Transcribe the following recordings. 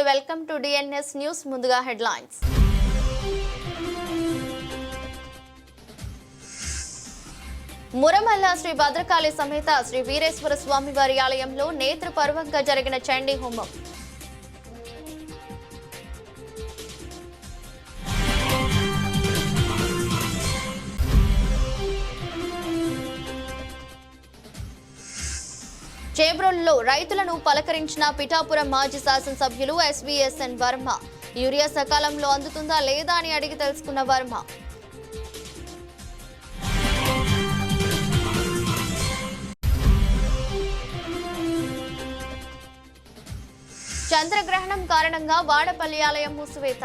Welcome to DNS news. ముందుగా headlines. Muramalla Shri Bhadrakali సమేత శ్రీ వీరేశ్వర స్వామి వారి ఆలయంలో నేత్రపర్వంగా జరిగిన చండీ హోమం. చేబ్రోలులో రైతులను పలకరించిన పిఠాపురం మాజీ శాసనసభ్యులు ఎస్వీఎస్ఎన్ వర్మ. యూరియా సకాలంలో అందుతుందా లేదా అని అడిగి తెలుసుకున్న వర్మ. చంద్రగ్రహణం కారణంగా వాడపల్లి ఆలయం మూసివేత.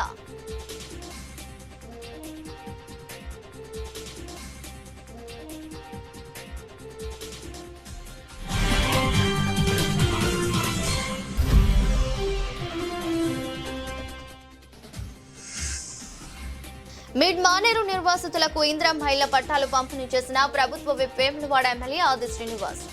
మిడ్ మానేరు నిర్వాసితులకు ఇందిరా మహిళ పట్టాలు పంపిణీ చేసిన ప్రభుత్వ విప్ వేములవాడ ఎమ్మెల్యే ఆది శ్రీనివాస్.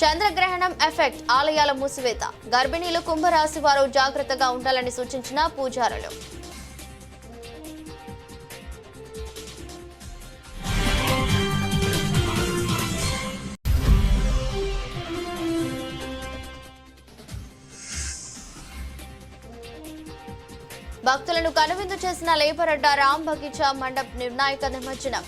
చంద్రగ్రహణం ఎఫెక్ట్, ఆలయాల మూసివేత. గర్భిణీలు కుంభరాశి వారు జాగ్రత్తగా ఉండాలని సూచించిన పూజారులు. భక్తులను కనువిందు చేసిన లేబర్ అడ్డా రామ్ బగీచా మండప్ నిర్ణాయక నిమజ్జనం.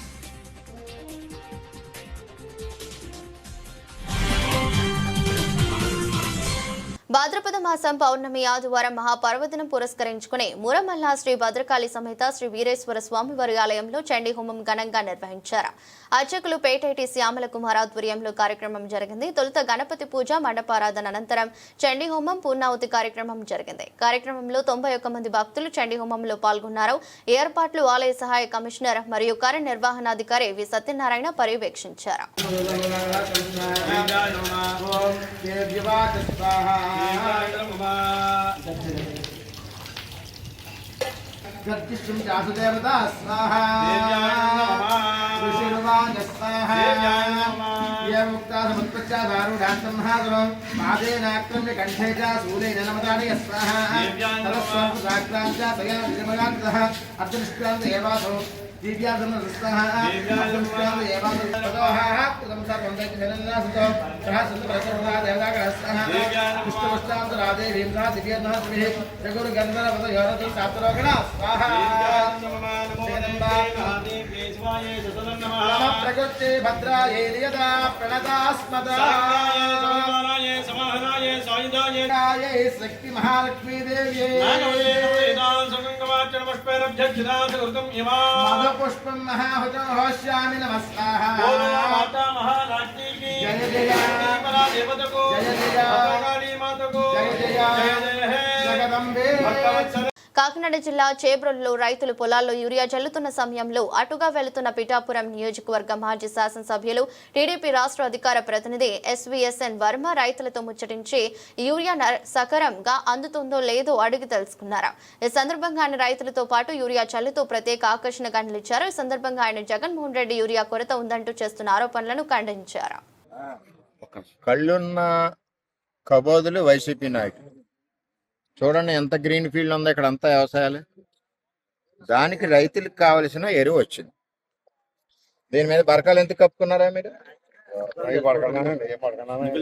భాద్రపద మాసం పౌర్ణమి ఆదివారం మహాపర్వదినం పురస్కరించుకుని మురమల్ల శ్రీ భద్రకాళి సమేత శ్రీ వీరేశ్వర స్వామి వారి ఆలయంలో చండీ హోమం ఘనంగా నిర్వహించారు. అర్చకులు పేటేటి శ్యామల కుమార్ ఆధ్వర్యంలో కార్యక్రమం జరిగింది. తొలుత గణపతి పూజ, మండపారాధన అనంతరం చండీ హోమం పూర్ణాహుతి కార్యక్రమం జరిగింది. కార్యక్రమంలో 91 మంది భక్తులు చండీ హోమంలో పాల్గొన్నారు. ఏర్పాట్లు ఆలయ సహాయ కమిషనర్ మరియు కార్యనిర్వహణాధికారి వి సత్యనారాయణ పర్యవేక్షించారు. గర్జిష్ఠం చాసుదేవతా స్వాహా ఋషిర్వాణ స్వాహా ఏ ముక్తా సముత్పత్త్యా దారుఢాంతం మహాదవం పాదేనాక్రమ్య కంఠే చ సూరేణ నమదానయ స్వాహా సరస్వామి సాక్రాంచ సయన విజమగాంతః అర్ధనిష్క్రాంత ఏవాసో దివ్యాసన స్వాహ అర్ధనిష్క్రాంత ఏవాసో తదోహః కుదంసా కొందకి జననాసతో సహస్ర ప్రసవదా దేవతాగ స్వాహా విష్ణువస్తాంత రాధే భీమ్నా దివ్యనా శ్రీ జగురు గంధర్వ యోరతి సాత్రోగణ స్వాహా ప్రకృతి భద్రాయే నియతా ప్రణతాస్మదా శక్తి మహాలక్ష్మీ దేవ్యే మధుపుష్పం మహాహుతం హోష్యామి నమస్కార జయ జయ జగదంబే. కాకినాడ జిల్లా చేబ్రోలులో రైతులు పొలాల్లో యూరియా చల్లుతున్న సమయంలో అటుగా వెళుతున్న పిఠాపురం నియోజకవర్గ మాజీ శాసనసభ్యులు టీడీపీ రాష్ట్ర అధికార ప్రతినిధి ఎస్వీఎస్ఎన్ వర్మ రైతులతో ముచ్చటించి యూరియా సకరంగా అందుతుందో లేదో అడిగి తెలుసుకున్నారు. ఈ సందర్భంగా ఆయన రైతులతో పాటు యూరియా చల్లుతూ ప్రత్యేక ఆకర్షణగా నిలిచారు. ఈ సందర్భంగా ఆయన జగన్మోహన్ రెడ్డి యూరియా కొరత ఉందంటూ చేస్తున్న ఆరోపణలను ఖండించారు. కళ్ళున్న కబోదులు వైసీపీ నాయకులు చూడండి, ఎంత గ్రీన్ ఫీల్డ్ ఉందో ఇక్కడ, అంతా వ్యవసాయాలు. దానికి రైతులకు కావలసిన ఎరువు వచ్చింది. దీని మీద బరకాలు ఎందుకు కప్పుకున్నారా మీరు?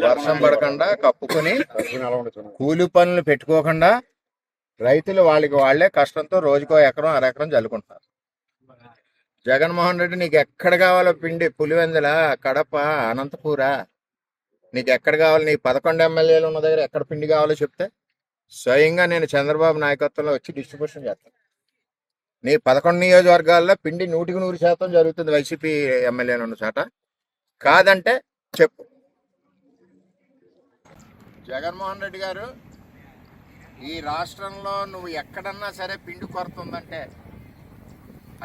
వర్షం పడకుండా కప్పుకొని కూలి పనులు పెట్టుకోకుండా రైతులు వాళ్ళకి వాళ్లే కష్టంతో రోజుకో ఎకరం అరెకరం జల్లుకుంటున్నారు. జగన్మోహన్ రెడ్డి నీకు ఎక్కడ కావాలో పిండి, పులివెందుల, కడప, అనంతపూరా, నీకు ఎక్కడ కావాలి? నీ 11 ఎమ్మెల్యేలు ఉన్న దగ్గర ఎక్కడ పిండి కావాలో చెప్తే స్వయంగా నేను చంద్రబాబు నాయకత్వంలో వచ్చి డిస్ట్రిబ్యూషన్ చేస్తాను. నీ 11 నియోజకవర్గాల్లో పిండి 100% జరుగుతుంది వైసీపీ ఎమ్మెల్యేలు ఉన్న చాట. కాదంటే చెప్పు. జగన్మోహన్ రెడ్డి గారు, ఈ రాష్ట్రంలో నువ్వు ఎక్కడన్నా సరే పిండి కొరత ఉందంటే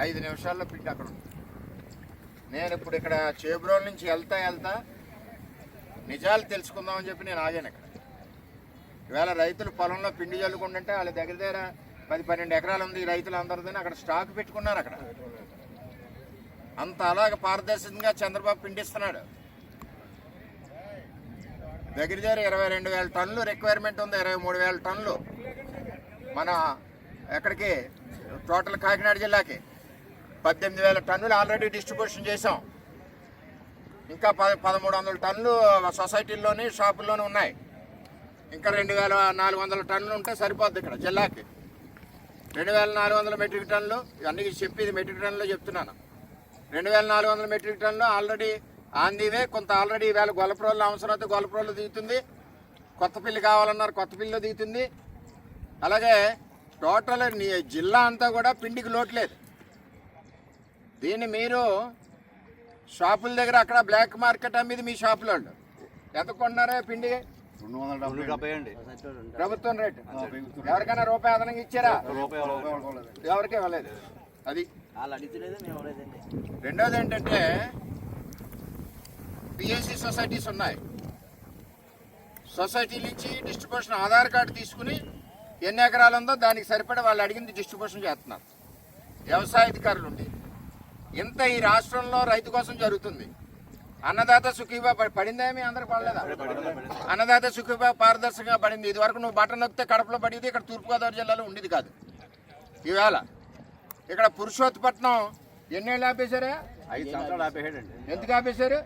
5 నిమిషాల్లో పిండి అక్కడ ఉంది. నేను ఇప్పుడు ఇక్కడ చేబ్రోలు నుంచి వెళ్తా నిజాలు తెలుసుకుందామని చెప్పి నేను ఆగాను ఇక్కడ. ఈవేళ రైతులు పొలంలో పిండి చల్లుకుంటుంటే వాళ్ళ దగ్గర 10-12 ఎకరాలు ఉంది రైతులందరిదని అక్కడ స్టాక్ పెట్టుకున్నారు. అక్కడ అంత అలాగ పారదర్శకంగా చంద్రబాబు పిండిస్తున్నాడు. దగ్గర 22,000 టన్నులు రిక్వైర్మెంట్ ఉంది. 23,000 టన్నులు మన ఎక్కడికి టోటల్ కాకినాడ జిల్లాకి 18,000 టన్నులు ఆల్రెడీ డిస్ట్రిబ్యూషన్ చేసాం. ఇంకా 1,300 టన్నులు సొసైటీల్లోని షాపుల్లోనూ ఉన్నాయి. ఇంకా 2,400 టన్నులు ఉంటే సరిపోద్ది ఇక్కడ జిల్లాకి. 2,400 మెట్రిక్ టన్నులు ఇవన్నీ చెప్పేది మెట్రిక్ టన్నులో చెప్తున్నాను. 2,400 మెట్రిక్ టన్నులు ఆల్రెడీ ఆందీవే. కొంత ఆల్రెడీ ఈవేళ గొల్లప్రోళ్ళు అవసరం అయితే గొల్లప్రోళ్ళు దిగుతుంది. కొత్తపల్లి కావాలన్నారు, కొత్తపల్లిలో దిగుతుంది. అలాగే టోటల్ జిల్లా అంతా కూడా పిండికి లోట్లేదు. దీన్ని మీరు షాపుల దగ్గర అక్కడ బ్లాక్ మార్కెట్ అమ్మేది మీ షాపులో ఎంత కొన్నారా పిండి? 270 అండి ప్రభుత్వం రేటు. ఎవరికైనా రూపాయి అదనంగా ఇచ్చారా? ఎవరికి ఇవ్వలేదు. అది రెండోది ఏంటంటే పిఎస్సి సొసైటీస్ ఉన్నాయి. సొసైటీలు ఇచ్చి డిస్ట్రిబ్యూషన్ ఆధార్ కార్డు తీసుకుని ఎన్ని ఎకరాలు ఉందో దానికి సరిపడా వాళ్ళు అడిగింది డిస్ట్రిబ్యూషన్ చేస్తున్నారు. వ్యవసాయ అధికారులు ఉండి ఇంత ఈ రాష్ట్రంలో రైతు కోసం జరుగుతుంది. అన్నదాత సుఖీబా పడిందా? మీ అందరికి పడలేదా? అన్నదాత సుఖీబా పారదర్శకంగా పడింది. ఇది వరకు నువ్వు బటన్ నొక్కితే కడపలో పడేది, ఇక్కడ తూర్పుగోదావరి జిల్లాలో ఉండేది కాదు. ఈవేళ ఇక్కడ పురుషోత్పట్నం ఎన్నేళ్ళు ఆపేశారా? 5 సంవత్సరాలు ఆపేసాడండి. ఎందుకు ఆపేశారు?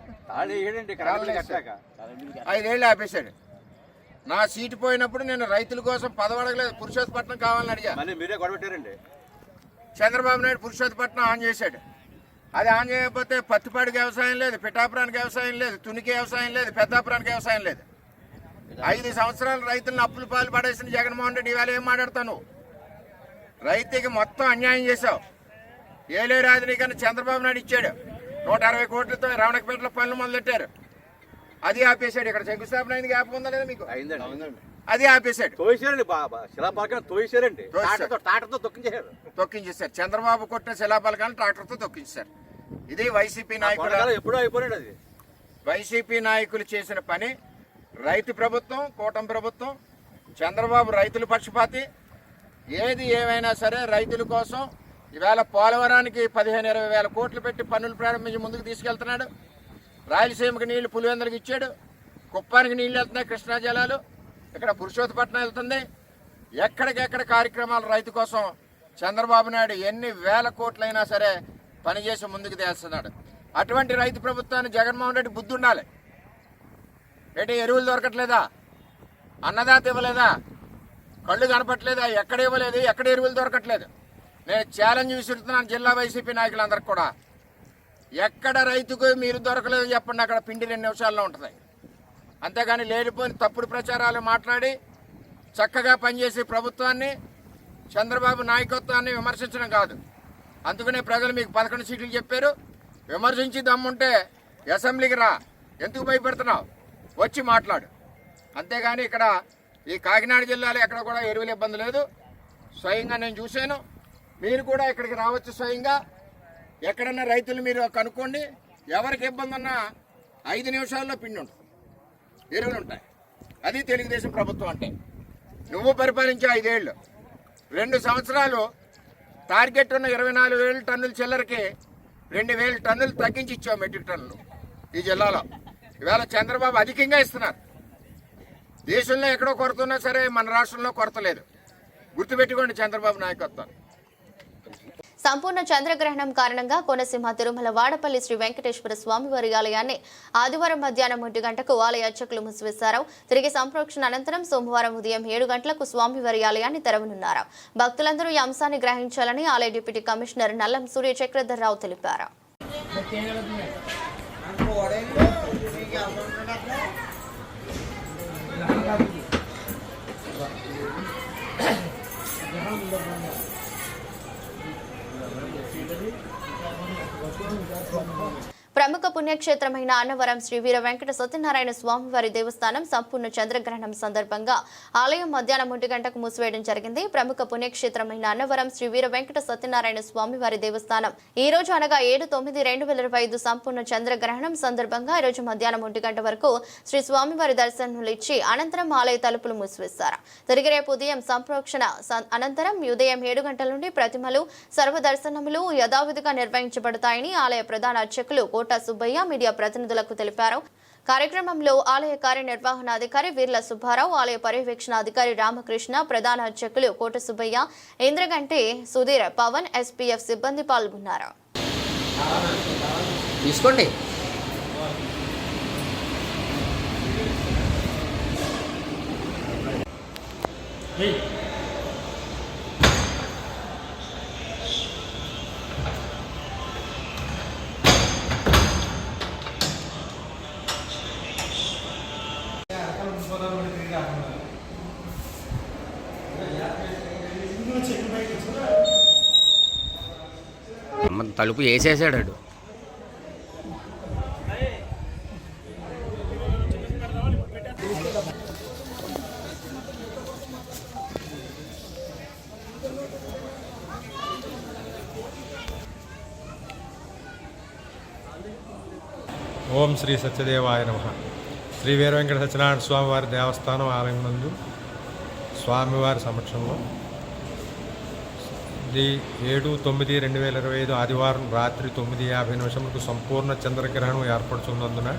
5 ఏళ్ళు ఆపేశాడు. నా సీటు పోయినప్పుడు నేను రైతుల కోసం పదవడగలేదు. పురుషోత్పట్నం కావాలని అడిగా. మళ్ళీ మీరే గొడవెట్టారండి. చంద్రబాబు నాయుడు పురుషోత్పట్నం ఆన్ చేశాడు. అది ఆన్ చేయకపోతే పత్తిపాడికి వ్యవసాయం లేదు, పిఠాపురానికి వ్యవసాయం లేదు, తునికి వ్యవసాయం లేదు, పెద్దాపురానికి వ్యవసాయం లేదు. 5 సంవత్సరాలు రైతులను అప్పుల పాలు పడేసిన జగన్మోహన్ రెడ్డి ఇవాళ ఏం మాట్లాడతాను? రైతుకి మొత్తం అన్యాయం చేశావు. ఏలే రాజనీకన్నా చంద్రబాబు నాయుడు ఇచ్చాడు. 160 కోట్లతో రమణకపేటలో పనులు మొదలెట్టారు. అది ఆపేశాడు. ఇక్కడ శంకుస్థాపన అయింది. జ్ఞాపకం ఉందా లేదా మీకు? అయిందండి. అది ఆపేశాడు. తోసారండి, శిలాపాలకాన్ని తోసారండి. టాటర్తో తొక్కించేశారు. చంద్రబాబు కొట్టిన శిలాపాలకాన్ని ట్రాక్టర్తో తొక్కించేశారు. ఇది వైసీపీ నాయకులు ఎప్పుడో అయిపోయాడు. అది వైసీపీ నాయకులు చేసిన పని. రైతు ప్రభుత్వం, కూటమి ప్రభుత్వం, చంద్రబాబు రైతుల పక్షపాతి. ఏది ఏమైనా సరే రైతుల కోసం ఈవేళ పోలవరానికి 15-20 వేల కోట్లు పెట్టి పన్నులు ప్రారంభించి ముందుకు తీసుకెళ్తున్నాడు. రాయలసీమకి నీళ్లు పులివెందులకు ఇచ్చాడు. కుప్పానికి నీళ్లు వెళ్తున్నాయి, కృష్ణా జలాలు. ఇక్కడ పురుషోత్పట్నం వెళ్తుంది. ఎక్కడికెక్కడ కార్యక్రమాలు రైతు కోసం చంద్రబాబు నాయుడు ఎన్ని వేల కోట్లైనా సరే పనిచేసి ముందుకు తెస్తున్నాడు. అటువంటి రైతు ప్రభుత్వాన్ని జగన్మోహన్ రెడ్డి బుద్ధి ఉండాలి. ఏంటి ఎరువులు దొరకట్లేదా? అన్నదాత ఇవ్వలేదా? కళ్ళు కనపట్లేదా? ఎక్కడ ఇవ్వలేదు, ఎక్కడ ఎరువులు దొరకట్లేదు. నేను ఛాలెంజ్ విసురుతున్నాను జిల్లా వైసీపీ నాయకులందరికీ కూడా. ఎక్కడ రైతుకు మీరు దొరకలేదు చెప్పండి, అక్కడ పిండి 2 నిమిషాల్లో ఉంటుంది. అంతేగాని లేనిపోయిన తప్పుడు ప్రచారాలు మాట్లాడి చక్కగా పనిచేసే ప్రభుత్వాన్ని, చంద్రబాబు నాయకత్వాన్ని విమర్శించడం కాదు. అందుకనే ప్రజలు మీకు 11 సీట్లు చెప్పారు. విమర్శించి దమ్ముంటే అసెంబ్లీకి రా. ఎందుకు భయపెడుతున్నావు? వచ్చి మాట్లాడు. అంతేగాని ఇక్కడ ఈ కాకినాడ జిల్లాలో ఎక్కడ కూడా ఎరువుల ఇబ్బంది లేదు. స్వయంగా నేను చూశాను. మీరు కూడా ఇక్కడికి రావచ్చు స్వయంగా. ఎక్కడన్నా రైతులు మీరు కనుక్కోండి. ఎవరికి ఇబ్బంది ఉన్నా 5 నిమిషాల్లో పిండి ఉంటుంది, ఎరువులు ఉంటాయి. అది తెలుగుదేశం ప్రభుత్వం అంటే. నువ్వు పరిపాలించే 5 ఏళ్ళు, 2 సంవత్సరాలు టార్గెట్ ఉన్న 24,000 టన్నుల చిల్లరకి 2,000 టన్నులు తగ్గించి ఇచ్చావు మెట్రిక్ టన్నులు ఈ జిల్లాలో. ఇవాళ చంద్రబాబు అధికంగా ఇస్తున్నారు. దేశంలో ఎక్కడో కొరత ఉన్నా సరే మన రాష్ట్రంలో కొరత లేదు. గుర్తుపెట్టుకోండి చంద్రబాబు నాయకత్వం. సంపూర్ణ చంద్రగ్రహణం కారణంగా కోనసీమ తిరుమల వాడపల్లి శ్రీ వెంకటేశ్వర స్వామివారి ఆలయాన్ని ఆదివారం మధ్యాహ్నం 1 గంటకు ఆలయ అర్చకులు మూసివేశారు. తిరిగి సంప్రోక్షణ అనంతరం సోమవారం ఉదయం 7 గంటలకు స్వామివారి ఆలయాన్ని తెరవనున్నారు. భక్తులందరూ ఈ అంశాన్ని గ్రహించాలని ఆలయ డిప్యూటీ కమిషనర్ నల్లం సూర్య చక్రధర్రావు తెలిపారు. ప్రముఖ పుణ్యక్షేత్రమైన అన్నవరం శ్రీ వీర వెంకట సత్యనారాయణ స్వామివారి దేవస్థానం సంపూర్ణ చంద్రగ్రహణం సందర్భంగా ఆలయం మధ్యాహ్నం 1 గంటకు మూసివేయడం జరిగింది. ప్రముఖ పుణ్యక్షేత్రమైన అన్నవరం శ్రీ వీర వెంకట సత్యనారాయణ స్వామివారి దేవస్థానం ఈ రోజు అనగా 7/9/2025 సంపూర్ణ చంద్రగ్రహణం సందర్భంగా ఈ రోజు మధ్యాహ్నం 1 గంట వరకు శ్రీ స్వామివారి దర్శనాలు ఇచ్చి అనంతరం ఆలయ తలుపులు మూసివేశారు. తిరిగి రేపు ఉదయం సంప్రోక్షణ అనంతరం ఉదయం 7 గంటల నుండి ప్రతిమలు సర్వదర్శనములు యథావిధిగా నిర్వహించబడతాయని ఆలయ ప్రధాన అర్చకులు కోట సుబ్బయ్య మీడియా ప్రతినిధులకు తెలిపారు. కార్యక్రమంలో ఆలయ కార్యనిర్వహణాధికారి వీర్ల సుబ్బారావు, ఆలయ పర్యవేక్షణాధికారి రామకృష్ణ, ప్రధాన అర్చకులు కోట సుబ్బయ్య, ఇంద్రగంటి సుధీర్, పవన్, ఎస్పీఎఫ్ సిబ్బంది పాల్గొన్నారు. తీసుకోండి. అమ్మ తలుపు వేసేసాడు. ఓం శ్రీ సత్యదేవాయ నమః. శ్రీ వీర వెంకట సత్యనారాయణ స్వామివారి దేవస్థానం ఆలయం నందు స్వామివారి సమక్షంలో 7/9/2025 ఆదివారం రాత్రి 9:50 సంపూర్ణ చంద్రగ్రహణం ఏర్పడుతున్నందున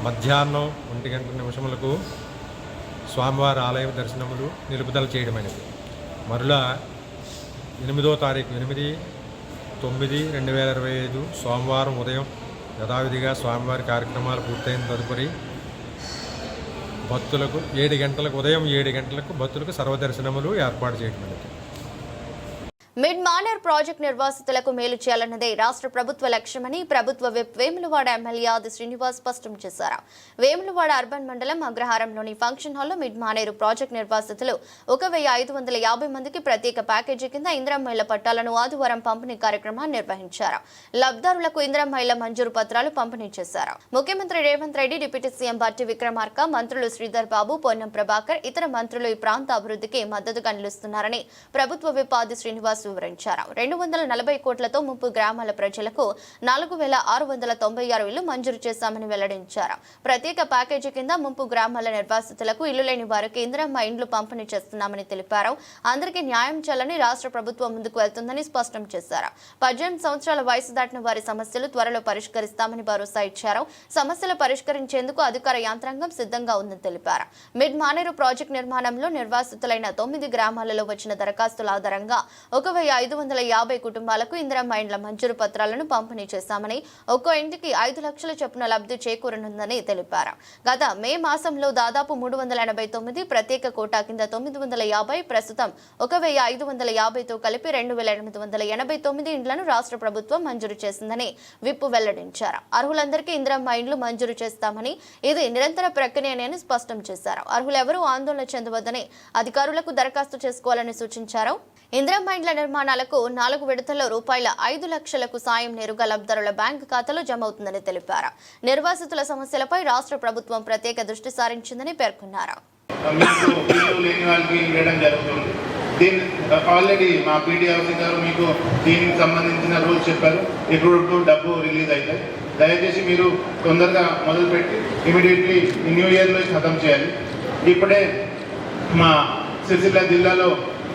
మధ్యాహ్నం 1 గంట నిమిషములకు స్వామివారి ఆలయ దర్శనములు నిలుపుదల చేయడమైనది. మరలా 8వ తారీఖు 8/9/2025 సోమవారం ఉదయం యథావిధిగా స్వామివారి కార్యక్రమాలు పూర్తయిన తదుపరి భక్తులకు 7 గంటలకు ఉదయం 7 గంటలకు భక్తులకు సర్వదర్శనములు ఏర్పాటు చేయడమైనది. మిడ్ మానేర్ ప్రాజెక్టు నిర్వాసితులకు మేలు చేయాలన్నదే రాష్ట్ర ప్రభుత్వ లక్ష్యమని ప్రభుత్వ విప్ వేములవాడ ఎమ్మెల్యే ఆది శ్రీనివాస్ స్పష్టం చేశారు. వేములవాడ అర్బన్ మండలం అగ్రహారంలోని ఫంక్షన్ హాల్లో మిడ్ మానేరు ప్రాజెక్టు నిర్వాసితులు 1550 మందికి ప్రత్యేక ప్యాకేజీ కింద ఇందిరమ్మ ఇళ్ల పట్టాలను ఆదివారం పంపిణీ కార్యక్రమాన్ని నిర్వహించారు. లబ్ధారులకు ఇందిరమ్మ ఇళ్ల మంజూరు పత్రాలు పంపిణీ చేశారు. ముఖ్యమంత్రి రేవంత్ రెడ్డి, డిప్యూటీ సీఎం బట్టి విక్రమార్క, మంత్రులు శ్రీధర్ బాబు, పొన్నం ప్రభాకర్, ఇతర మంత్రులు ఈ ప్రాంత అభివృద్ధికి మద్దతుగా నిలుస్తున్నారని ప్రభుత్వ విప్ ఆది శ్రీనివాస్ వివరించారు. 240 కోట్లతో 30 గ్రామాల ప్రజలకు 4696 ఇళ్లు మంజూరు చేశామని వెల్లడించారు. ప్రత్యేక ప్యాకేజీ కింద 30 గ్రామాల నిర్వాసితులకు ఇల్లు లేని వారికి ఇందిరమ్మ ఇండ్లు పంపిణీ చేస్తున్నామని తెలిపారు. అందరికీ న్యాయం చేయాలని రాష్ట్ర ప్రభుత్వం ముందుకు వెళ్తుందని స్పష్టం చేశారు. 18 సంవత్సరాల వయసు దాటిన వారి సమస్యలు త్వరలో పరిష్కరిస్తామని భరోసా ఇచ్చారు. సమస్యలు పరిష్కరించేందుకు అధికార యంత్రాంగం సిద్ధంగా ఉందని తెలిపారు. మిడ్ మానేరు ప్రాజెక్టు నిర్మాణంలో నిర్వాసితులైన 9 గ్రామాలలో వచ్చిన దరఖాస్తుల ఆధారంగా 1550 కుటుంబాలకు ఇందిరమ్మ ఇండ్ల మంజూరు పత్రాలను పంపిణీ చేశామని, ఒక్కో ఇంటికి 5 లక్షల చొప్పున లబ్ధి చేకూరనుందని తెలిపారు. గత మే మాసంలో దాదాపు 389 ప్రత్యేక కోటా కింద 950, ప్రస్తుతం 1550తో కలిపి 2889 ఇండ్లను రాష్ట్ర ప్రభుత్వం మంజూరు చేసిందని విప్ వెల్లడించారు. అర్హులందరికీ ఇందిరమ్మ ఇండ్లు మంజూరు చేస్తామని, ఇది నిరంతర ప్రక్రియని స్పష్టం చేశారు. అర్హులెవరూ ఆందోళన చెందవద్దని అధికారులకు దరఖాస్తు చేసుకోవాలని సూచించారు. ఇందిరమ్మ ఇండ్ల నిర్మాణాలకు 4 విడతల్లో రూపాయల 5 లక్షలకు సాయం నేరుగా లబ్ధిదారుల బ్యాంకు ఖాతాలో జమ అవుతుందని తెలిపారు. నిర్వాసితుల సమస్యలపై రాష్ట్ర ప్రభుత్వం ప్రత్యేక దృష్టి సారించిందని పేర్కొన్నారు. ఆల్రెడీ మా పీడీ ఆఫీసర్ గారు మీకు దీనికి సంబంధించిన రూల్స్ చెప్పారు. ఇప్పుడు డబ్బు రిలీజ్ అవుతాయి. దయచేసి మీరు తొందరగా మొదలుపెట్టి ఇమీడియట్లీ న్యూ ఇయర్లో ఖతం చేయాలి. ఇప్పుడే మా సిరిసిల్ల జిల్లాలో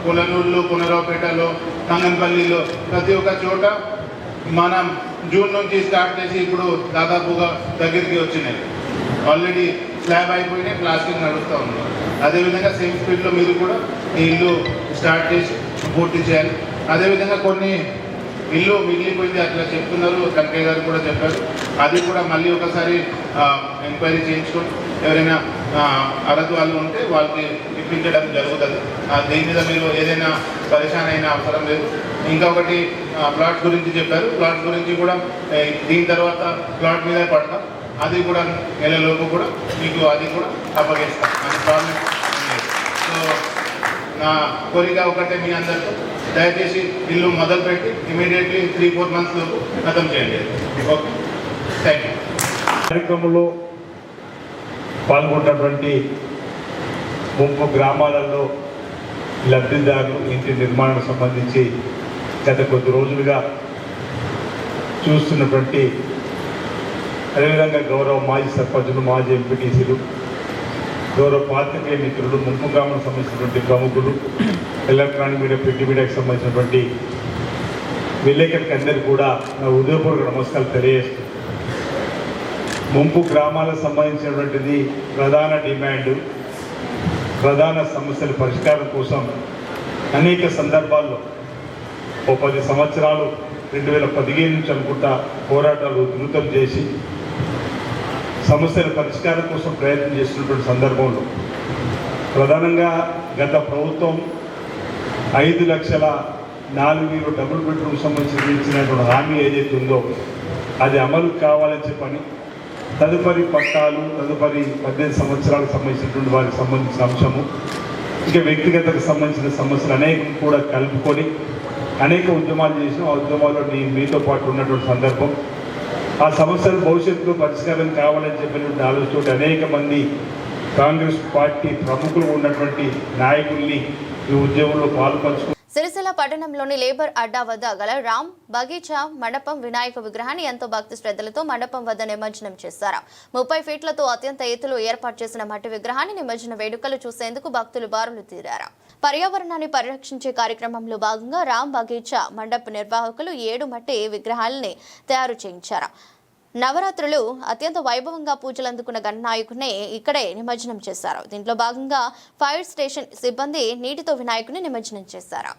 పులనూరులో, పునరావుపేటలో, తంగంపల్లిలో ప్రతి ఒక్క చోట మనం జూన్ నుంచి స్టార్ట్ చేసి ఇప్పుడు దాదాపుగా దగ్గరికి వచ్చినాయి. ఆల్రెడీ స్లాబ్ అయిపోయినాయి, ప్లాస్టింగ్ నడుస్తూ ఉంది. అదేవిధంగా సేమ్ స్పీడ్లో మీరు కూడా ఈ ఇల్లు స్టార్ట్ చేసి పూర్తి చేయాలి. అదేవిధంగా కొన్ని ఇల్లు మిగిలిపోయింది అట్లా చెప్తున్నారు, కనకయ్య గారు కూడా చెప్పారు. అది కూడా మళ్ళీ ఒకసారి ఎంక్వైరీ చేయించుకొని ఎవరైనా అర్హత వాళ్ళు ఉంటే వాళ్ళకి ఇప్పించడం జరుగుతుంది. దీని మీద మీరు ఏదైనా పరిశాన్ అయినా అవసరం లేదు. ఇంకొకటి ప్లాట్ గురించి చెప్పారు. ప్లాట్ గురించి కూడా దీని తర్వాత ప్లాట్ మీద పడతాం. అది కూడా నెలలోపు కూడా మీకు అది కూడా అప్పగిస్తాం. అది ప్రాబ్లం లేదు. సో నా కోరిక ఒకటే మీ అందరితో, దయచేసి ఇల్లు మొదలుపెట్టి ఇమీడియట్లీ 3-4 మంత్స్ లోపు ఖతం చేయండి. ఓకే. కార్యక్రమంలో పాల్గొన్నటువంటి ముంపు గ్రామాలలో లబ్ధిదారులు ఇంటి నిర్మాణం సంబంధించి గత కొద్ది రోజులుగా చూస్తున్నటువంటి, అదేవిధంగా గౌరవ మాజీ సర్పంచులు, మాజీ ఎంపీటీసీలు, గౌరవ పాత్రికేయ మిత్రులు, ముంపు గ్రామాలకు సంబంధించినటువంటి ప్రముఖులు, ఎలక్ట్రానిక్ మీడియా, ప్రింట్ మీడియాకు సంబంధించినటువంటి విలేకరులకు అందరికీ కూడా నా హృదయపూర్వక నమస్కారాలు తెలియజేస్తున్నాను. ముంపు గ్రామాలకు సంబంధించినటువంటిది ప్రధాన డిమాండ్, ప్రధాన సమస్యల పరిష్కారం కోసం అనేక సందర్భాల్లో 10 సంవత్సరాలు 2015 నుంచి అనుకుంటా పోరాటాలు ఉధృతం చేసి సమస్యల పరిష్కారం కోసం ప్రయత్నం చేస్తున్నటువంటి సందర్భంలో ప్రధానంగా గత ప్రభుత్వం 5,04,000 డబుల్ బెడ్రూమ్ సంబంధించినటువంటి హామీ ఏదైతే ఉందో అది అమలు కావాలని చెప్పని తదుపరి పట్టాలు, తదుపరి 18 సంవత్సరాలకు సంబంధించినటువంటి వారికి సంబంధించిన అంశము, ఇక వ్యక్తిగతకు సంబంధించిన సమస్యలు అనేకం కూడా కలుపుకొని అనేక ఉద్యమాలు చేసిన, ఆ ఉద్యమాల్లో నేను మీతో పాటు ఉన్నటువంటి సందర్భం, ఆ సమస్యలు భవిష్యత్తులో పరిష్కారం కావాలని చెప్పినటువంటి ఆలోచనతో అనేక మంది కాంగ్రెస్ పార్టీ ప్రముఖులు ఉన్నటువంటి నాయకుల్ని ఈ ఉద్యమంలో పాల్పంచుకున్నారు. సిరిసిల్ల పట్టణంలోని లేబర్ అడ్డా వద్ద గల రామ్ బగీచా మండపం వినాయక విగ్రహాన్ని ఎంతో భక్తి శ్రద్ధలతో మండపం వద్ద నిమజ్జనం చేశారు. 30 ఫీట్లతో అత్యంత ఎత్తులో ఏర్పాటు చేసిన మట్టి విగ్రహాన్ని నిమజ్జన వేడుకలు చూసేందుకు భక్తులు బారులు తీరారు. పర్యావరణాన్ని పరిరక్షించే కార్యక్రమంలో భాగంగా రామ్ బగీచా మండప నిర్వాహకులు 7 మట్టి విగ్రహాలని తయారు చేయించారు. నవరాత్రులు అత్యంత వైభవంగా పూజలు అందుకున్న గణనాయకుడిని ఇక్కడే నిమజ్జనం చేశారు. దీంట్లో భాగంగా ఫైర్ స్టేషన్ సిబ్బంది నీటితో వినాయకుడిని నిమజ్జనం చేశారు.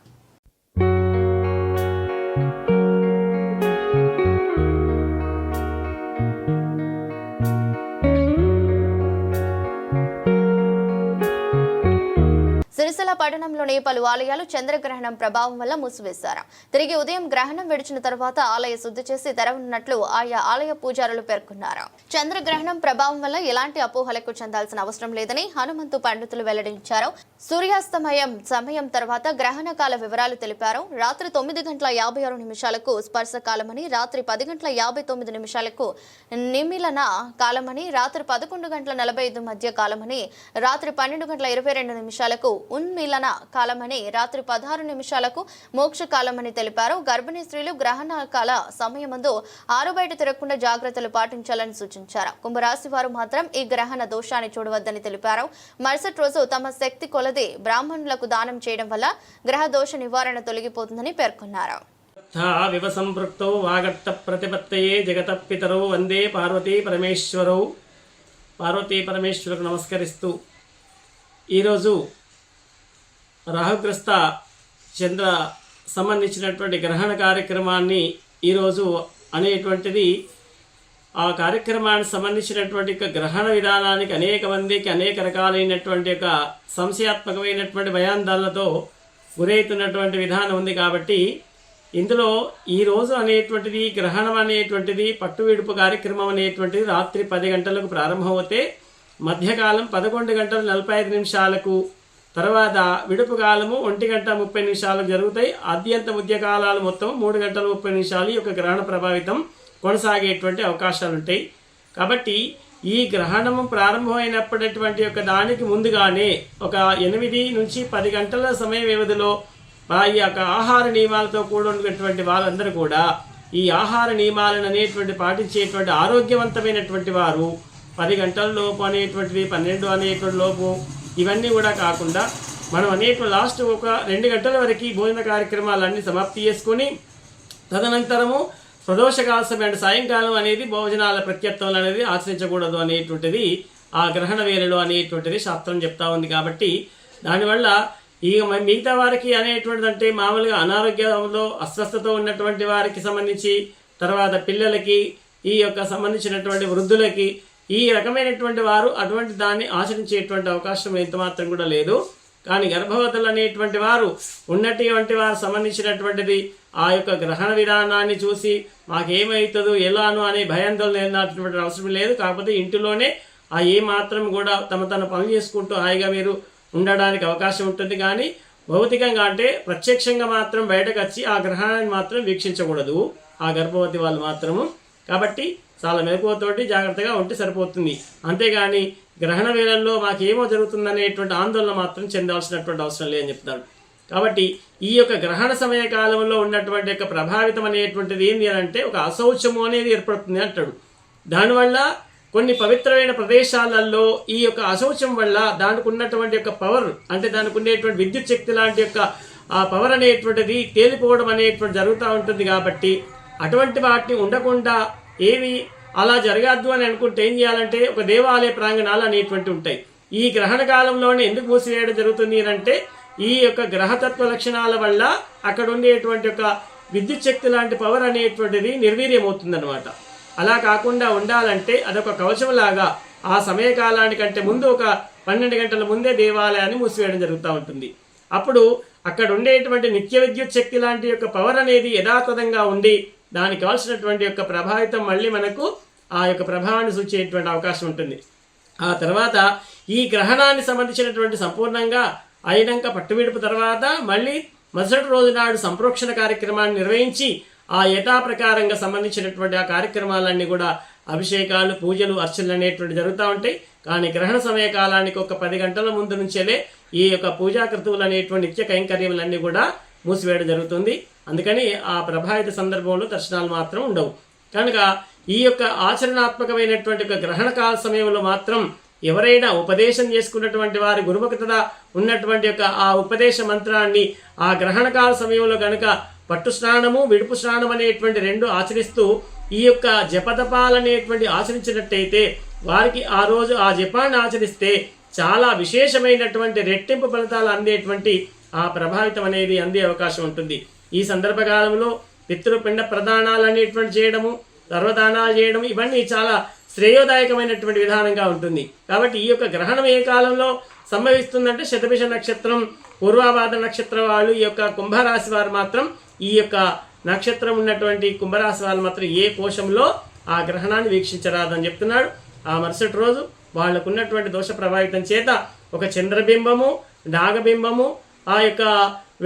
సిరిసిల్ల పట్టణంలోని పలు ఆలయాలు చంద్రగ్రహణం ప్రభావం వల్ల మూసివేశారు. తిరిగి ఉదయం గ్రహణం విడిచిన తర్వాత ఆలయ శుద్ధి చేసి తెరవనున్నట్లు ఆయా ఆలయ పూజారులు పేర్కొన్నారు. చంద్రగ్రహణం ప్రభావం వల్ల ఎలాంటి అపోహలకు చెందాల్సిన అవసరం లేదని హనుమంతు పండితులు వెల్లడించారు. సూర్యాస్తమయం సమయం తర్వాత గ్రహణ కాల వివరాలు తెలిపారు. రాత్రి 9:56 స్పర్శ కాలమని, రాత్రి 10:59 నిమిలన కాలమని, రాత్రి 11:45 మధ్య కాలమని, రాత్రి 12:22 ఉన్మిలన కాలమని, రాత్రి 16 మోక్ష కాలమని తెలిపారు. గర్భిణీ స్త్రీలు గ్రహణ కాల సమయమందు ఆరు బయట తిరగకుండా జాగ్రత్తలు పాటించాలని సూచించారు. కుంభరాశి వారు మాత్రం ఈ గ్రహణ దోషాన్ని చూడవద్దని తెలిపారు. మరుసటి రోజు తమ శక్తి కొలది బ్రాహ్మణులకు దానం చేయడం వల్ల గ్రహ దోష నివారణ తొలగిపోతుందని పేర్కొన్నారు. వివ సంపృక్తౌ వాగర్త ప్రతిపత్తయే జగత పితరౌ వందే పార్వతీ పరమేశ్వరౌ. పార్వతీ పరమేశ్వరులకు నమస్కరిస్తూ ఈరోజు రాహుగ్రస్త చంద్ర సంబంధించినటువంటి గ్రహణ కార్యక్రమాన్ని ఈరోజు అనేటువంటిది, ఆ కార్యక్రమానికి సంబంధించినటువంటి గ్రహణ విధానానికి అనేక మందికి అనేక రకాలైనటువంటి ఒక సంశయాత్మకమైనటువంటి భయాందాలతో గురవుతున్నటువంటి విధానం ఉంది. కాబట్టి ఇందులో ఈరోజు అనేటువంటిది గ్రహణం అనేటువంటిది పట్టు విడుపు కార్యక్రమం అనేటువంటిది రాత్రి 10 గంటలకు ప్రారంభమవుతే మధ్యకాలం 11:45 తర్వాత విడుపు కాలము 1:30 జరుగుతాయి. ఆద్యంత మధ్య కాలాలు మొత్తం 3:30 ఈ యొక్క గ్రహణ ప్రభావితం కొనసాగేటువంటి అవకాశాలు ఉంటాయి. కాబట్టి ఈ గ్రహణము ప్రారంభమైనప్పటిటువంటి యొక్క దానికి ముందుగానే ఒక 8 నుంచి 10 గంటల సమయ వ్యవధిలో ఈ యొక్క ఆహార నియమాలతో కూడినటువంటి వాళ్ళందరూ కూడా ఈ ఆహార నియమాలను అనేటువంటి పాటించేటువంటి ఆరోగ్యవంతమైనటువంటి వారు 10 గంటల లోపు అనేటువంటిది, 12 అనేటువంటి లోపు, ఇవన్నీ కూడా కాకుండా మనం అనేటువంటి లాస్ట్ ఒక 2 గంటల వరకు భోజన కార్యక్రమాలన్నీ సమాప్తి చేసుకొని తదనంతరము ప్రదోషకాల సమయం సాయంకాలం అనేది భోజనాల ప్రత్యర్థం అనేది ఆచరించకూడదు అనేటువంటిది ఆ గ్రహణ వేళలో అనేటువంటిది శాస్త్రం చెప్తా ఉంది. కాబట్టి దానివల్ల ఈ మిగతా వారికి అనేటువంటిది అంటే మామూలుగా అనారోగ్యంలో అస్వస్థతో ఉన్నటువంటి వారికి సంబంధించి, తర్వాత పిల్లలకి, ఈ యొక్క సంబంధించినటువంటి వృద్ధులకి, ఈ రకమైనటువంటి వారు అటువంటి దాన్ని ఆచరించేటువంటి అవకాశం ఎంతమాత్రం కూడా లేదు. కానీ గర్భవతులు అనేటువంటి వారు ఉన్నటువంటి వారు సంబంధించినటువంటిది ఆ యొక్క గ్రహణ విధానాన్ని చూసి మాకేమవుతుందో ఎలానో అనే భయాందోళన ఏనాటువంటి అవసరం లేదు. కాకపోతే ఇంటిలోనే ఆ ఏమాత్రం కూడా తన పనులు చేసుకుంటూ హాయిగా మీరు ఉండడానికి అవకాశం ఉంటుంది. కానీ భౌతికంగా అంటే ప్రత్యక్షంగా మాత్రం బయటకు వచ్చి ఆ గ్రహణాన్ని మాత్రం వీక్షించకూడదు ఆ గర్భవతి వాళ్ళు మాత్రము. కాబట్టి చాలా మెలకువతోటి జాగ్రత్తగా ఉంటే సరిపోతుంది. అంతేగాని గ్రహణ వేళల్లో మాకేమో జరుగుతుందనేటువంటి ఆందోళన మాత్రం చెందాల్సినటువంటి అవసరం లేదని చెప్తాడు. కాబట్టి ఈ యొక్క గ్రహణ సమయ కాలంలో ఉన్నటువంటి యొక్క ప్రభావితం అనేటువంటిది ఏంటి అంటే ఒక అశౌచము అనేది ఏర్పడుతుంది అంటాడు. దానివల్ల కొన్ని పవిత్రమైన ప్రదేశాలలో ఈ యొక్క అశౌచం వల్ల దానికి ఉన్నటువంటి యొక్క పవర్, అంటే దానికి ఉండేటువంటి విద్యుత్ శక్తి లాంటి యొక్క ఆ పవర్ అనేటువంటిది తేలిపోవడం అనేటువంటి జరుగుతూ ఉంటుంది. కాబట్టి అటువంటి వాటిని ఉండకుండా ఏవి అలా జరగద్దు అని అనుకుంటే ఏం చేయాలంటే ఒక దేవాలయ ప్రాంగణాలు అనేటువంటి ఉంటాయి. ఈ గ్రహణ కాలంలోనే ఎందుకు మూసివేయడం జరుగుతుంది అంటే ఈ యొక్క గ్రహతత్వ లక్షణాల వల్ల అక్కడ ఉండేటువంటి యొక్క విద్యుత్ శక్తి లాంటి పవర్ అనేటువంటిది నిర్వీర్యమవుతుందన్నమాట. అలా కాకుండా ఉండాలంటే అదొక కవచంలాగా ఆ సమయకాలానికంటే ముందు ఒక 12 గంటల ముందే దేవాలయాన్ని మూసివేయడం జరుగుతూ ఉంటుంది. అప్పుడు అక్కడ ఉండేటువంటి నిత్య విద్యుత్ శక్తి లాంటి యొక్క పవర్ అనేది యథాతథంగా ఉండి దానికి కావాల్సినటువంటి యొక్క ప్రభావితం మళ్ళీ మనకు ఆ యొక్క ప్రభావాన్ని సూచించేటువంటి అవకాశం ఉంటుంది. ఆ తర్వాత ఈ గ్రహణానికి సంబంధించినటువంటి సంపూర్ణంగా అయినాక పట్టువిడుపు తర్వాత మళ్ళీ మరుసటి రోజు నాడు సంప్రోక్షణ కార్యక్రమాన్ని నిర్వహించి ఆ యథాప్రకారంగా సంబంధించినటువంటి ఆ కార్యక్రమాలన్నీ కూడా అభిషేకాలు, పూజలు, అర్చనలు అనేటువంటి జరుగుతూ ఉంటాయి. కానీ గ్రహణ సమయ కాలానికి ఒక 10 గంటల ముందు నుంచేలే ఈ యొక్క పూజా క్రతువులు అనేటువంటి నిత్య కైంకర్యములన్నీ కూడా మూసివేయడం జరుగుతుంది. అందుకని ఆ ప్రభావిత సందర్భంలో దర్శనాలు మాత్రం ఉండవు. కనుక ఈ యొక్క ఆచరణాత్మకమైనటువంటి ఒక గ్రహణ కాల సమయంలో మాత్రం ఎవరైనా ఉపదేశం చేసుకున్నటువంటి వారి గురుముఖత ఉన్నటువంటి యొక్క ఆ ఉపదేశ మంత్రాన్ని ఆ గ్రహణ కాల సమయంలో కనుక పట్టు స్నానము, విడుపు స్నానం అనేటువంటి 2 ఆచరిస్తూ ఈ యొక్క జపతపాలనేటువంటి ఆచరించినట్టయితే వారికి ఆ రోజు ఆ జపాన్ని ఆచరిస్తే చాలా విశేషమైనటువంటి రెట్టింపు ఫలితాలు అందేటువంటి ఆ ప్రభావితం అనేది అందే అవకాశం ఉంటుంది. ఈ సందర్భకాలంలో పితృపిండ ప్రదానాలు అనేటువంటి చేయడము, సర్వదానాలు చేయడం ఇవన్నీ చాలా శ్రేయోదాయకమైనటువంటి విధానంగా ఉంటుంది. కాబట్టి ఈ యొక్క గ్రహణం ఏ కాలంలో సంభవిస్తుందంటే శతభిష నక్షత్రం, పూర్వాభాద్ర నక్షత్రం వాళ్ళు ఈ యొక్క కుంభరాశి వారు మాత్రం ఈ యొక్క నక్షత్రం ఉన్నటువంటి కుంభరాశి వాళ్ళు మాత్రం ఏ కోశంలో ఆ గ్రహణాన్ని వీక్షించరాదని చెప్తున్నాడు. ఆ మరుసటి రోజు వాళ్ళకున్నటువంటి దోష ప్రభావితం చేత ఒక చంద్రబింబము, నాగబింబము, ఆ యొక్క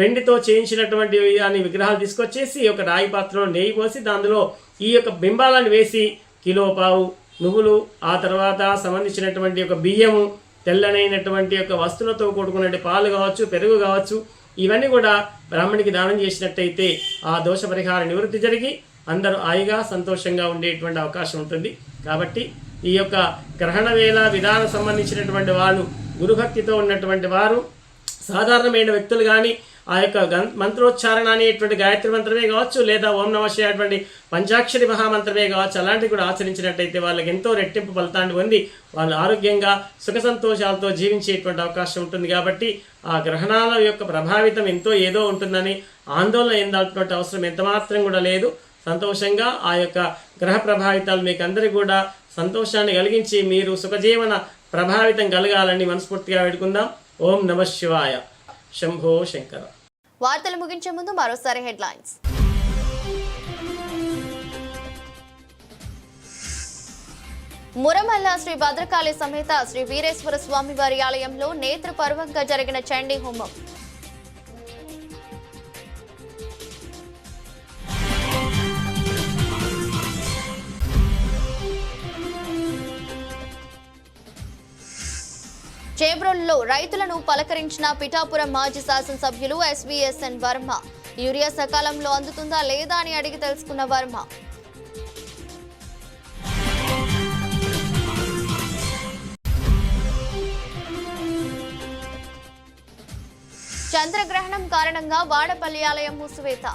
వెండితో చేయించినటువంటి దాని విగ్రహాలు తీసుకొచ్చేసి ఒక రాయి పాత్రలో నెయ్యి పోసి దానిలో ఈ యొక్క బింబాలను వేసి కిలోపావు నువ్వులు, ఆ తర్వాత సంబంధించినటువంటి ఒక బియ్యము, తెల్లనైనటువంటి యొక్క వస్తువులతో కూడుకున్నటువంటి పాలు కావచ్చు, పెరుగు కావచ్చు, ఇవన్నీ కూడా బ్రాహ్మణికి దానం చేసినట్టయితే ఆ దోష పరిహార నివృత్తి జరిగి అందరూ హాయిగా సంతోషంగా ఉండేటువంటి అవకాశం ఉంటుంది. కాబట్టి ఈ యొక్క గ్రహణ వేళ విధానం సంబంధించినటువంటి వాళ్ళు గురుభక్తితో ఉన్నటువంటి వారు సాధారణమైన వ్యక్తులు కానీ ఆ యొక్క మంత్రోచ్చారణ అనేటువంటి గాయత్రి మంత్రమే కావచ్చు, లేదా ఓం నమః శివాయ అటువంటి పంచాక్షరి మహామంత్రమే కావచ్చు, అలాంటివి కూడా ఆచరించినట్టయితే వాళ్ళకి ఎంతో రెట్టింపు ఫలితాన్ని పొంది వాళ్ళు ఆరోగ్యంగా సుఖ సంతోషాలతో జీవించేటువంటి అవకాశం ఉంటుంది. కాబట్టి ఆ గ్రహణాల యొక్క ప్రభావితం ఎంతో ఏదో ఉంటుందని ఆందోళన ఎందాల్సినటువంటి అవసరం ఎంతమాత్రం కూడా లేదు. సంతోషంగా ఆ యొక్క గ్రహ ప్రభావితాలు మీకు అందరికీ కూడా సంతోషాన్ని కలిగించి మీరు సుఖజీవన ప్రభావితం కలగాలని మనస్ఫూర్తిగా వేడుకుందాం. ఓం నమః శివాయ. శంభో శంకర. వార్తలు ముగించే ముందు మరోసారి హెడ్లైన్స్. మురమల్ల శ్రీ భద్రకాళి సమేత శ్రీ వీరేశ్వర స్వామి వారి ఆలయంలో నేత్రపర్వంగా జరిగిన చండీ హోమం. చేబ్రోలులో రైతులను పలకరించిన పిఠాపురం మాజీ శాసనసభ్యులు ఎస్వీఎస్ఎన్ వర్మ. యూరియా సకాలంలో అందుతుందా లేదా అని అడిగి తెలుసుకున్న వర్మ. చంద్రగ్రహణం కారణంగా వాడపల్లి ఆలయం మూసివేత.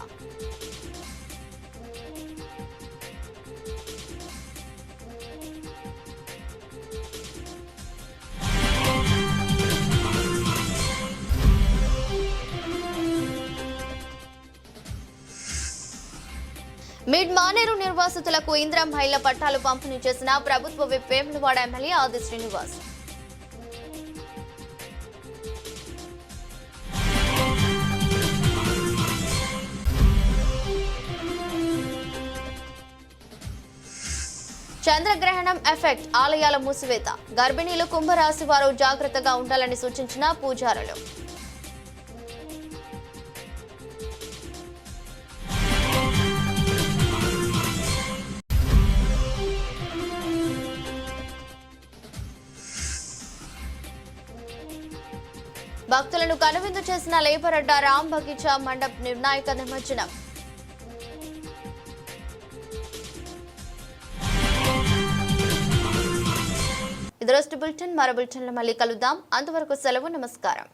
మిడ్ మానేరు నిర్వాసితులకు ఇందిరా మహిళ పట్టాలు పంపిణీ చేసిన ప్రభుత్వ విప్ వేములవాడ ఎమ్మెల్యే ఆది శ్రీనివాస్. చంద్రగ్రహణం ఎఫెక్ట్, ఆలయాల మూసివేత. గర్భిణీలు, కుంభరాశి వారు జాగ్రత్తగా ఉండాలని సూచించిన పూజారులు. భక్తులను కనువిందు చేసిన లేబర్ అడ్డా రామ్ బగీచా మండప్ నిర్ణాయక నిమజ్జనం. ఇది రోజు బులెటిన్. మరో బులెటిన్లో మళ్ళీ కలుద్దాం. అంతవరకు సెలవు. నమస్కారం.